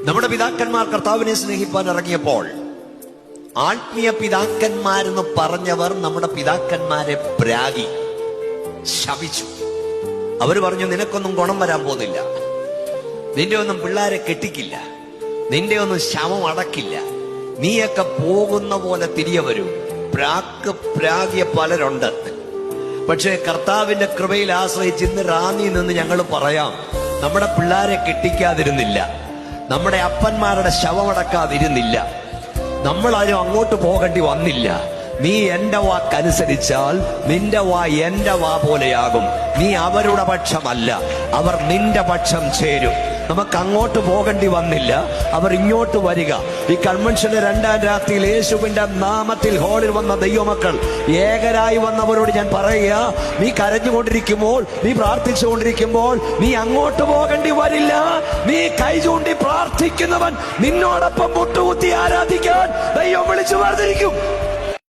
നമ്മുടെ പിതാക്കന്മാർ കർത്താവിനെ സ്നേഹിപ്പാൻ ഇറങ്ങിയപ്പോൾ ആത്മീയ പിതാക്കന്മാരെന്ന് പറഞ്ഞവർ നമ്മുടെ പിതാക്കന്മാരെ പ്രാഗി ശപിച്ചു. അവര് പറഞ്ഞു, നിനക്കൊന്നും ഗുണം വരാൻ പോകുന്നില്ല, നിന്റെ ഒന്നും പിള്ളേരെ കെട്ടിക്കില്ല, നിന്റെ ഒന്നും ശവം അടക്കില്ല, നീയൊക്കെ പോകുന്ന പോലെ തിരികെ വരും. പ്രാഗിയ പലരുണ്ട്. പക്ഷെ കർത്താവിന്റെ കൃപയിൽ ആശ്രയിച്ച് ഇന്ന് റാന്നി നിന്ന് ഞങ്ങൾ പറയാം, നമ്മുടെ പിള്ളേരെ കെട്ടിക്കാതിരുന്നില്ല, നമ്മുടെ അപ്പന്മാരുടെ ശവമടക്കാതിരുന്നില്ല, നമ്മളാരും അങ്ങോട്ട് പോകേണ്ടി വന്നില്ല. നീ എന്റെ വാക്കനുസരിച്ചാൽ നിന്റെ വാ എന്റെ വാ പോലെയാകും. നീ അവരുടെ പക്ഷമല്ല, അവർ നിന്റെ പക്ഷം ചേരും. നമുക്ക് അങ്ങോട്ട് പോകേണ്ടി വന്നില്ല, അവർ ഇങ്ങോട്ട് വരിക. ഈ കൺവെൻഷന് 2-ാം രാത്രിയിൽ യേശുവിന്റെ നാമത്തിൽ ഹാളിൽ വന്ന ദൈവമക്കൾ ഏകരായി വന്നവരോട് ഞാൻ പറയുക, നീ കരഞ്ഞുകൊണ്ടിരിക്കുമ്പോൾ, നീ പ്രാർത്ഥിച്ചുകൊണ്ടിരിക്കുമ്പോൾ നീ അങ്ങോട്ട് പോകേണ്ടി വരില്ല. നീ കൈ ചൂണ്ടി പ്രാർത്ഥിക്കുന്നവൻ നിന്നോടൊപ്പം മുട്ടുകുത്തി ആരാധിക്കാൻ ദൈവം വിളിച്ചു വർദ്ധിക്കും.